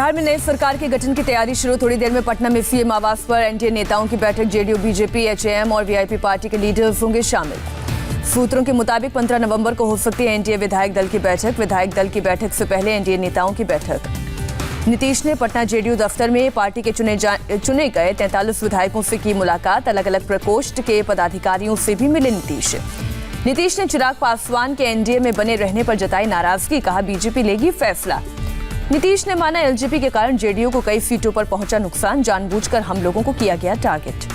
बिहार में नई सरकार के गठन की तैयारी शुरू। थोड़ी देर में पटना में सीएम आवास पर एनडीए नेताओं की बैठक। जेडीयू, बीजेपी, एचएएम और वीआईपी पार्टी के लीडर्स होंगे शामिल। सूत्रों के मुताबिक 15 नवंबर को हो सकती है एनडीए विधायक दल की बैठक। विधायक दल की बैठक से पहले एनडीए नेताओं की बैठक। नीतीश ने पटना जेडीयू दफ्तर में पार्टी के चुने गए 43 विधायकों से की मुलाकात। अलग अलग प्रकोष्ठ के पदाधिकारियों से भी मिले नीतीश ने चिराग पासवान के एनडीए में बने रहने पर जताई नाराजगी। कहा बीजेपी लेगी फैसला। नीतीश ने माना एलजेपी के कारण जेडीयू को कई सीटों पर पहुंचा नुकसान। जानबूझकर हम लोगों को किया गया टारगेट।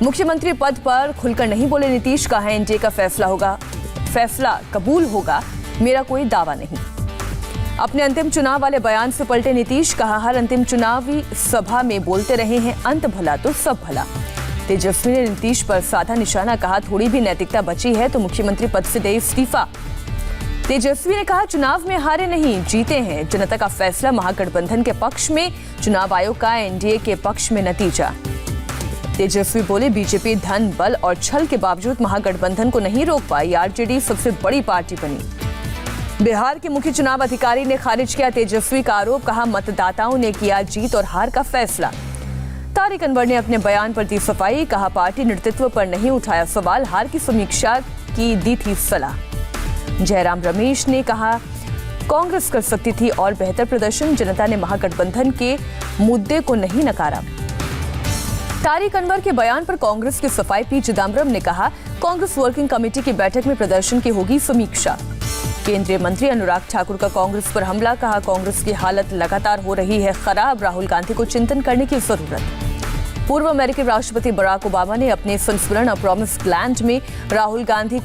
मुख्यमंत्री पद पर खुलकर नहीं बोले नीतीश। कहा एनडीए का फैसला कबूल होगा, मेरा कोई दावा नहीं। अपने अंतिम चुनाव वाले बयान से पलटे नीतीश। कहा हर अंतिम चुनावी सभा में बोलते रहे हैं अंत भला तो सब भला। तेजस्वी ने नीतीश पर साधा निशाना। कहा थोड़ी भी नैतिकता बची है तो मुख्यमंत्री पद से दे इस्तीफा। तेजस्वी ने कहा चुनाव में हारे नहीं, जीते हैं। जनता का फैसला महागठबंधन के पक्ष में, चुनाव आयोग का एनडीए के पक्ष में नतीजा। तेजस्वी बोले बीजेपी धन, बल और छल के बावजूद महागठबंधन को नहीं रोक पाई। आरजेडी सबसे बड़ी पार्टी बनी। बिहार के मुख्य चुनाव अधिकारी ने खारिज किया तेजस्वी का आरोप। कहा मतदाताओं ने किया जीत और हार का फैसला। तारिक अनवर ने अपने बयान पर दी सफाई। कहा पार्टी नेतृत्व पर नहीं उठाया सवाल, हार की समीक्षा की दी थी सलाह। जयराम रमेश ने कहा कांग्रेस कर सकती थी और बेहतर प्रदर्शन। जनता ने महागठबंधन के मुद्दे को नहीं नकारा। तारिक अनवर के बयान पर कांग्रेस की सफाई। पी चिदम्बरम ने कहा कांग्रेस वर्किंग कमेटी की बैठक में प्रदर्शन की होगी समीक्षा। केंद्रीय मंत्री अनुराग ठाकुर का कांग्रेस पर हमला। कहा कांग्रेस की हालत लगातार हो रही है खराब, राहुल गांधी को चिंतन करने की जरूरत। पूर्व अमेरिकी राष्ट्रपति बराक ओबामा ने अपने संस्मरण अ प्रॉमिस्ड लैंड में राहुल गांधी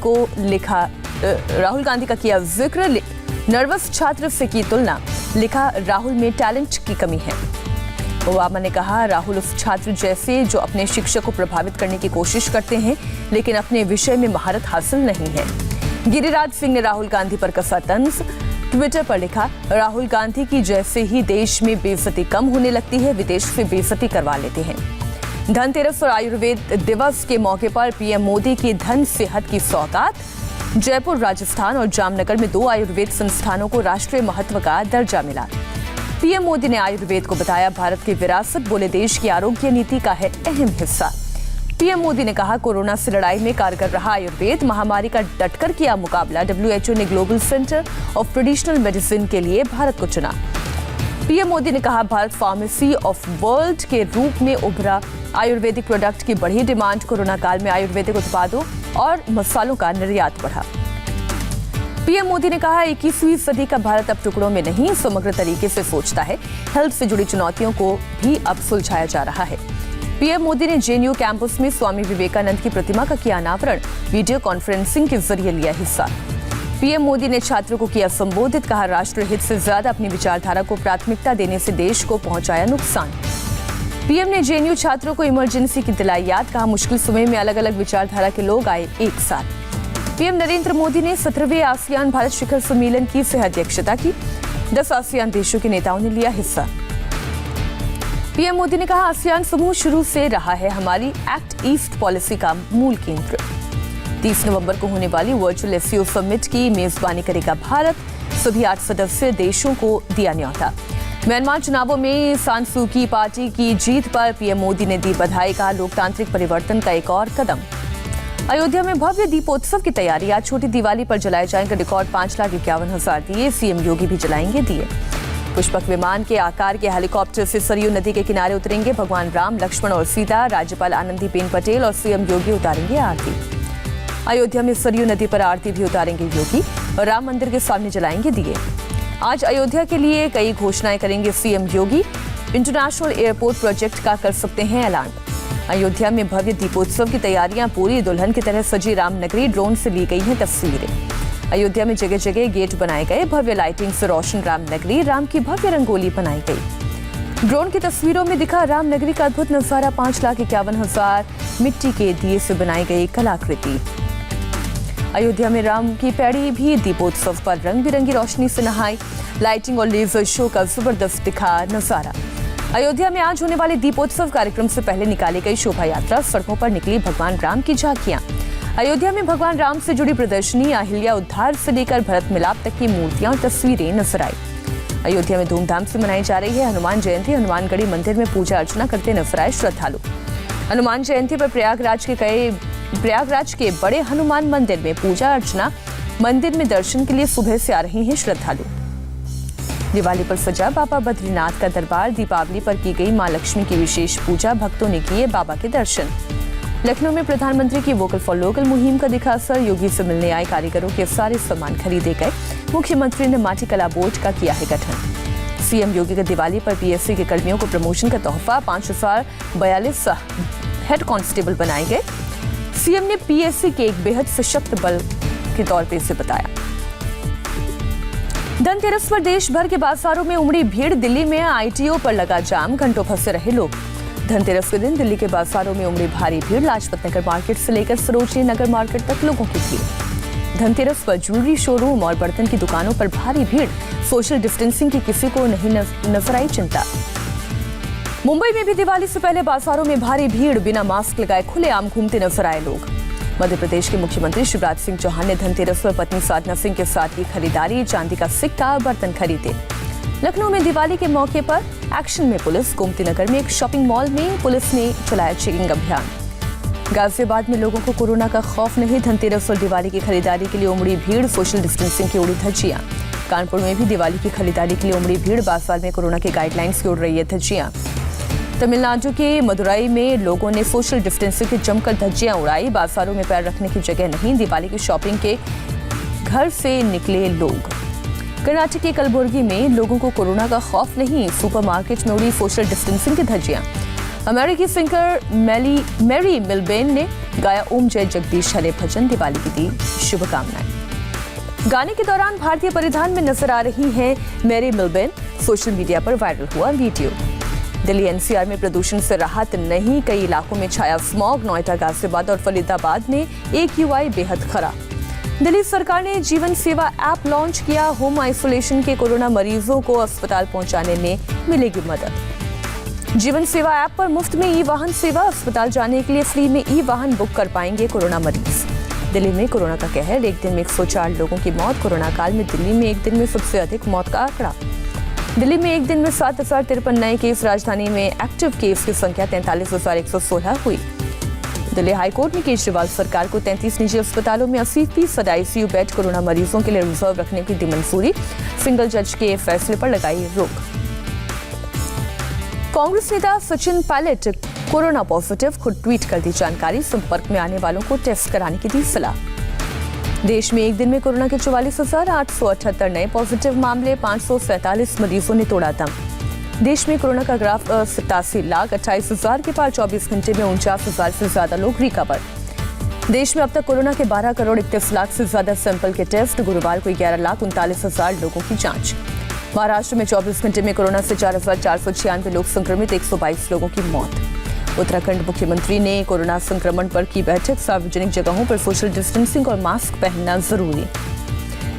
का किया जिक्र। नर्वस छात्र से की तुलना। लिखा राहुल में टैलेंट की कमी है। ओबामा ने कहा राहुल उस छात्र जैसे जो अपने शिक्षक को प्रभावित करने की कोशिश करते हैं लेकिन अपने विषय में महारत हासिल नहीं है। गिरिराज सिंह ने राहुल गांधी पर कसा तंज। ट्विटर पर लिखा राहुल गांधी की जैसे ही देश में बेइज्जती कम होने लगती है, विदेश से बेइज्जती करवा लेते हैं। धनतेरस और आयुर्वेद दिवस के मौके पर पीएम मोदी की धन सेहत की सौगात। जयपुर, राजस्थान और जामनगर में 2 आयुर्वेद संस्थानों को राष्ट्रीय महत्व का दर्जा मिला। पीएम मोदी ने आयुर्वेद को बताया भारत की विरासत। बोले देश की आरोग्य नीति का है अहम हिस्सा। पीएम मोदी ने कहा कोरोना से लड़ाई में कारगर रहा आयुर्वेद, महामारी का डटकर किया मुकाबला। डब्ल्यूएचओ ने global centre of traditional medicine के लिए भारत को चुना। पीएम मोदी ने कहा भारत फार्मेसी ऑफ वर्ल्ड के रूप में उभरा। आयुर्वेदिक प्रोडक्ट की बढ़ी डिमांड। कोरोना काल में आयुर्वेदिक उत्पादों और मसालों का निर्यात बढ़ा। पीएम मोदी ने कहा 21वीं सदी का भारत अब टुकड़ों में नहीं, समग्र तरीके से सोचता है। हेल्थ से जुड़ी चुनौतियों को भी अब सुलझाया जा रहा है। पीएम मोदी ने जेएनयू कैंपस में स्वामी विवेकानंद की प्रतिमा का किया अनावरण। वीडियो कॉन्फ्रेंसिंग के जरिए लिया हिस्सा। पीएम मोदी ने छात्रों को किया संबोधित। कहा राष्ट्र हित से ज्यादा अपनी विचारधारा को प्राथमिकता देने से देश को पहुंचाया नुकसान। पीएम ने जेएनयू छात्रों को इमरजेंसी की दिलाई याद। कहा मुश्किल समय में अलग अलग विचारधारा के लोग आए एक साथ। पीएम नरेंद्र मोदी ने 17वें आसियान भारत शिखर सम्मेलन की सह अध्यक्षता की। 10 आसियान देशों के नेताओं ने लिया हिस्सा। पीएम मोदी ने कहा आसियान समूह शुरू से रहा है हमारी एक्ट ईस्ट पॉलिसी का मूल केंद्र। 30 नवंबर को होने वाली वर्चुअल एससीओ समिट की मेजबानी करेगा भारत। सभी 8 सदस्य देशों को दिया न्यौता। म्यांमार चुनावों में सान सू की पार्टी की जीत पर पीएम मोदी ने दी बधाई। का लोकतांत्रिक परिवर्तन का एक और कदम। अयोध्या में भव्य दीपोत्सव की तैयारी। आज छोटी दिवाली पर जलाए जाएंगे रिकॉर्ड 5,51,000 दिए। सीएम योगी भी जलाएंगे दिए। पुष्पक विमान के आकार के हेलीकॉप्टर से सरयू नदी के किनारे उतरेंगे भगवान राम, लक्ष्मण और सीता। राज्यपाल आनंदीबेन पटेल और सीएम योगी उतारेंगे आरती। अयोध्या में सरयू नदी पर आरती भी उतारेंगे योगी और राम मंदिर के सामने जलाएंगे दिए। आज अयोध्या के लिए कई घोषणाएं करेंगे सीएम योगी। इंटरनेशनल एयरपोर्ट प्रोजेक्ट का कर सकते हैं ऐलान। अयोध्या में भव्य दीपोत्सव की तैयारियां पूरी। दुल्हन की तरह सजी रामनगरी। ड्रोन से ली गई हैं तस्वीरें। अयोध्या में जगह जगह गेट बनाए गए। भव्य लाइटिंग से रोशन रामनगरी। राम की भव्य रंगोली बनाई गई। ड्रोन की तस्वीरों में दिखा रामनगरी का अद्भुत नजारा। 5,51,000 मिट्टी के दिए से बनाई गई कलाकृति। अयोध्या में राम की पैड़ी भी दीपोत्सव पर रंग बिरंगी रोशनी से नहाई। लाइटिंग और लेजर शो का जबरदस्त दिखा नजारा। अयोध्या में आज होने वाले दीपोत्सव कार्यक्रम से पहले निकाली गई शोभा यात्रा। सड़कों पर निकली भगवान राम की झांकियां। अयोध्या में भगवान राम से जुड़ी प्रदर्शनी। अहिल्या उद्धार से लेकर भरत मिलाप तक की मूर्तियां और तस्वीरें नजर आई। अयोध्या में धूमधाम से मनाई जा रही है हनुमान जयंती। हनुमानगढ़ी मंदिर में पूजा अर्चना करते नजर आए श्रद्धालु। हनुमान जयंती पर प्रयागराज के बड़े हनुमान मंदिर में पूजा अर्चना, मंदिर में दर्शन के लिए सुबह से आ रहे हैं श्रद्धालु। दिवाली पर सजा बाबा बद्रीनाथ का दरबार। दीपावली पर की गई मां लक्ष्मी की विशेष पूजा, भक्तों ने किए बाबा के दर्शन। लखनऊ में प्रधानमंत्री की वोकल फॉर लोकल मुहिम का दिखा असर। योगी से मिलने आए कारीगरों के सारे सामान खरीदे गए। मुख्यमंत्री ने माटी कला बोर्ड का किया है गठन। सीएम योगी का दिवाली पर पीएससी के कर्मियों को प्रमोशन का तोहफा। 5042 हेड कांस्टेबल बनाए गए। सीएम ने पीएससी के एक बेहद सशक्त बल के तौर पर इसे बताया। धनतेरस पर देश भर के बाजारों में उमड़ी भीड़। दिल्ली में आईटीओ पर लगा जाम, घंटों फंसे रहे लोग। धनतेरस के दिन दिल्ली के बाजारों में उमड़ी भारी भीड़। लाजपत नगर मार्केट से लेकर सरोजनी नगर मार्केट तक लोगों की भीड़। धनतेरस पर ज्वेलरी शोरूम और बर्तन की दुकानों पर भारी भीड़। सोशल डिस्टेंसिंग की किसी को नहीं नजर आई चिंता। मुंबई में भी दिवाली से पहले बाजारों में भारी भीड़। बिना मास्क लगाए खुलेआम घूमते नजर आए लोग। मध्य प्रदेश के मुख्यमंत्री शिवराज सिंह चौहान ने धनतेरस पर पत्नी साधना सिंह के साथ की खरीदारी। चांदी का सिक्का, बर्तन खरीदे। लखनऊ में दिवाली के मौके पर एक्शन में पुलिस। गोमती नगर में एक शॉपिंग मॉल में पुलिस ने चलाया चेकिंग अभियान। गाजियाबाद में लोगों को कोरोना का खौफ नहीं। धनतेरस और दिवाली की खरीदारी के लिए उमड़ी भीड़। सोशल डिस्टेंसिंग की उड़ी धज्जियां। कानपुर में भी दिवाली की खरीदारी के लिए उमड़ी भीड़। बाजार में कोरोना के गाइडलाइंस की उड़ रही है धज्जियां। तमिलनाडु के मदुराई में लोगों ने सोशल डिस्टेंसिंग की जमकर धज्जियां उड़ाई। बाजारों में पैर रखने की जगह नहीं। दिवाली की शॉपिंग के घर से निकले लोग। कर्नाटक के कलबुर्गी में लोगों को कोरोना का खौफ नहीं। सुपरमार्केट में उड़ी सोशल डिस्टेंसिंग की धज्जियां। अमेरिकी सिंगर मैरी मिलबेन ने गाया ओम जय जगदीश हरे भजन। दिवाली की दी शुभकामनाएं। गाने के दौरान भारतीय परिधान में नजर आ रही हैं मैरी मिलबेन। सोशल मीडिया पर वायरल हुआ वीडियो। दिल्ली एनसीआर में प्रदूषण से राहत नहीं। कई इलाकों में छाया स्मॉग। नोएडा, गाजियाबाद और फरीदाबाद में AQI बेहद खराब। दिल्ली सरकार ने जीवन सेवा ऐप लॉन्च किया। होम आइसोलेशन के कोरोना मरीजों को अस्पताल पहुंचाने में मिलेगी मदद। जीवन सेवा ऐप पर मुफ्त में ई-वाहन सेवा। अस्पताल जाने के लिए फ्री में ई-वाहन बुक कर पाएंगे कोरोना मरीज। दिल्ली में कोरोना का कहर। एक दिन में 104 लोगों की मौत। कोरोना काल में दिल्ली में एक दिन में सबसे अधिक मौत का आंकड़ा। दिल्ली में एक दिन में 7053 नए केस। राजधानी में एक्टिव केस की संख्या 43,116 हुई। दिल्ली हाईकोर्ट ने केजरीवाल सरकार को 33 निजी अस्पतालों में 80% आईसीयू बेड कोरोना मरीजों के लिए रिजर्व रखने की दी मंजूरी। सिंगल जज के फैसले पर लगाई रोक। कांग्रेस नेता सचिन पायलट कोरोना पॉजिटिव, खुद ट्वीट कर दी जानकारी। संपर्क में आने वालों को टेस्ट कराने की दी सलाह। देश में एक दिन में कोरोना के 44,878 नए पॉजिटिव मामले। 547 मरीजों ने तोड़ा दम। देश में कोरोना का ग्राफ 87,28,000 के पार। 24 घंटे में 49,000 से ज्यादा लोग रिकवर। देश में अब तक कोरोना के 12 करोड़ 31 लाख से ज्यादा सैंपल के टेस्ट। गुरुवार को 11,39,000 लोगों की जांच। महाराष्ट्र में 24 घंटे में कोरोना से 4,496 लोग संक्रमित। 122 लोगों की मौत। उत्तराखंड मुख्यमंत्री ने कोरोना संक्रमण पर की बैठक। सार्वजनिक जगहों पर सोशल डिस्टेंसिंग और मास्क पहनना जरूरी।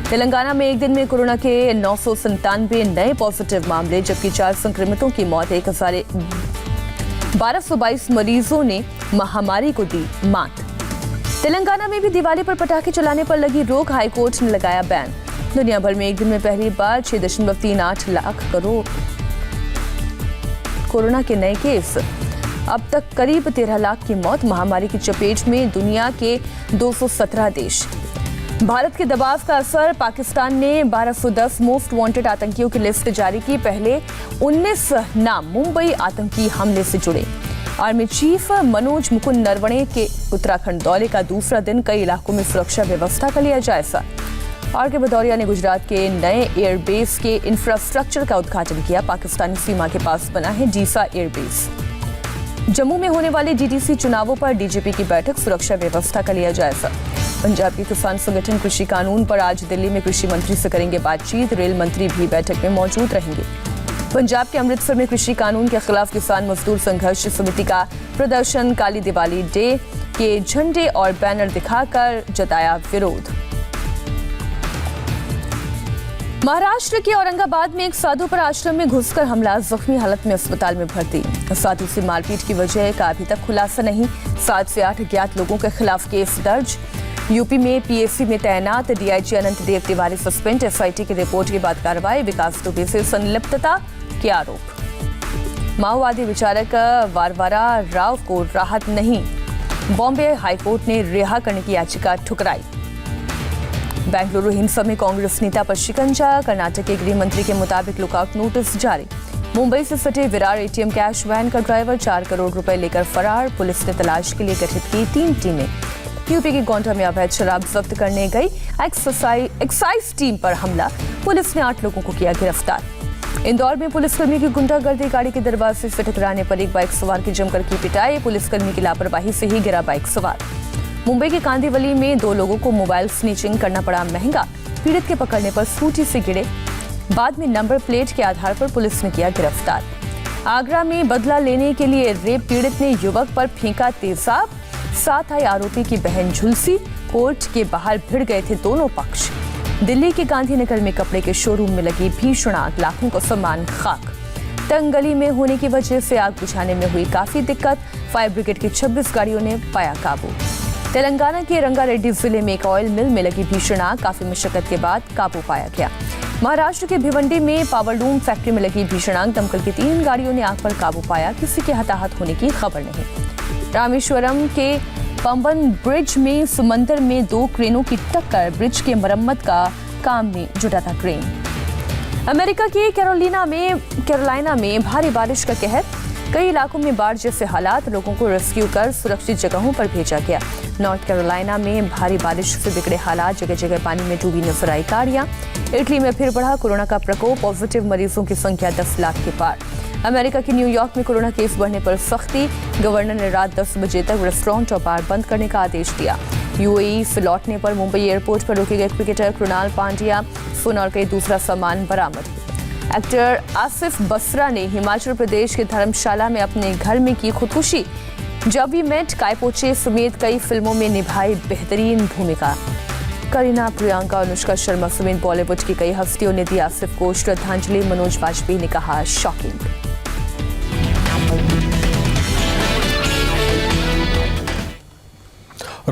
तेलंगाना में एक दिन में कोरोना के 997 नए पॉजिटिव मामले, जबकि 4 संक्रमितों की मौत। 1222 मरीजों ने महामारी को दी मात। तेलंगाना में भी दिवाली पर पटाखे चलाने पर लगी रोक। हाईकोर्ट ने लगाया बैन। दुनिया भर में एक दिन में पहली बार 6.38 लाख करोड़ कोरोना के नए केस। अब तक करीब 13 लाख की मौत। महामारी की चपेट में दुनिया के 217 देश। भारत के दबाव का असर। पाकिस्तान ने 1210 मोस्ट वांटेड आतंकियों की लिस्ट जारी की। पहले 19 नाम मुंबई आतंकी हमले से जुड़े। आर्मी चीफ मनोज मुकुंद नरवणे के उत्तराखंड दौरे का दूसरा दिन। कई इलाकों में सुरक्षा व्यवस्था का लिया जायजा। आर.के. भदौरिया ने गुजरात के नए एयरबेस के इंफ्रास्ट्रक्चर का उद्घाटन किया। पाकिस्तानी सीमा के पास बना है डीसा एयरबेस। जम्मू में होने वाले डीडीसी चुनावों पर डीजीपी की बैठक। सुरक्षा व्यवस्था का लिया जायजा। पंजाब के किसान संगठन कृषि कानून पर आज दिल्ली में कृषि मंत्री से करेंगे बातचीत। रेल मंत्री भी बैठक में मौजूद रहेंगे। पंजाब के अमृतसर में कृषि कानून के खिलाफ किसान मजदूर संघर्ष समिति का प्रदर्शन। काली दिवाली डे के झंडे और बैनर दिखाकर जताया विरोध। महाराष्ट्र के औरंगाबाद में एक साधु पर आश्रम में घुसकर हमला। जख्मी हालत में अस्पताल में भर्ती। साधु से मारपीट की वजह का अभी तक खुलासा नहीं। 7 से 8 अज्ञात लोगों के खिलाफ केस दर्ज। यूपी में पीएसी में तैनात डीआईजी अनंत देव तिवारी सस्पेंड, एसआईटी की रिपोर्ट के बाद कार्रवाई, विकास दुबे से संलिप्तता के आरोप। माओवादी विचारक वारवारा राव को राहत नहीं, बॉम्बे हाईकोर्ट ने रिहा करने की याचिका ठुकराई। बेंगलुरु हिंसा में कांग्रेस नेता पर शिकंजा, कर्नाटक के गृह मंत्री के मुताबिक लुकआउट नोटिस जारी। मुंबई से सटे विरार एटीएम कैश वैन का ड्राइवर 4 करोड़ रुपए लेकर फरार, पुलिस ने तलाश के लिए गठित की 3 टीमें। यूपी के गोंडा में अवैध शराब जब्त करने गई एक्साइज टीम पर हमला, पुलिस ने 8 लोगों को किया गिरफ्तार। इंदौर में पुलिसकर्मी की गुंडागर्दी, गाड़ी के दरवाजे से टकराने पर एक बाइक सवार की जमकर की पिटाई, पुलिसकर्मी की लापरवाही से ही गिरा बाइक सवार। मुंबई के कांदिवली में 2 लोगों को मोबाइल स्नीचिंग करना पड़ा महंगा, पीड़ित के पकड़ने पर स्कूटी से गिरे, बाद में नंबर प्लेट के आधार पर पुलिस ने किया गिरफ्तार। आगरा में बदला लेने के लिए रेप पीड़ित ने युवक पर फेंका तेजाब, साथ आई आरोपी की बहन झुलसी, कोर्ट के बाहर भिड़ गए थे दोनों पक्ष। दिल्ली के गांधीनगर में कपड़े के शोरूम में लगी भीषण आग, लाखों का सामान खाक। तंग गली में होने की वजह से आग बुझाने में हुई काफी दिक्कत, फायर ब्रिगेड की 26 गाड़ियों ने पाया काबू। तेलंगाना के रंगारेड्डी जिले में एक ऑयल मिल में लगी भीषण आग, काफी मशक्कत के बाद काबू पाया गया। महाराष्ट्र के भिवंडी में पावरलूम फैक्ट्री में लगी भीषण आग, दमकल की 3 गाड़ियों ने आग पर काबू पाया, किसी के हताहत होने की खबर नहीं। रामेश्वरम के पंबन ब्रिज में समंदर में 2 क्रेनों की टक्कर, ब्रिज के मरम्मत का काम में जुटा था क्रेन। अमेरिका के कैरोलिना में भारी बारिश का कहर, कई इलाकों में बाढ़ जैसे हालात, लोगों को रेस्क्यू कर सुरक्षित जगहों पर भेजा गया। नॉर्थ कैरोलिना में भारी बारिश से बिगड़े हालात, जगह जगह पानी में डूबी नजर आई गाड़ियां। इटली में फिर बढ़ा कोरोना का प्रकोप, पॉजिटिव मरीजों की संख्या 10 लाख के पार। अमेरिका के न्यूयॉर्क में कोरोना केस बढ़ने पर सख्ती, गवर्नर ने रात 10 बजे तक रेस्टोरेंट और बार बंद करने का आदेश दिया। यूएई से लौटने पर मुंबई एयरपोर्ट पर रोके गए क्रिकेटर कृणाल पांड्या, फोन और कई दूसरा सामान बरामद। एक्टर आसिफ बसरा ने हिमाचल प्रदेश के धर्मशाला में अपने घर में की खुदकुशी, जब वी मेट, काय पोचे समेत कई फिल्मों में निभाई बेहतरीन भूमिका। करीना, प्रियंका, अनुष्का शर्मा समेत बॉलीवुड की कई हस्तियों ने दी आसिफ को श्रद्धांजलि, मनोज वाजपेयी ने कहा शॉकिंग।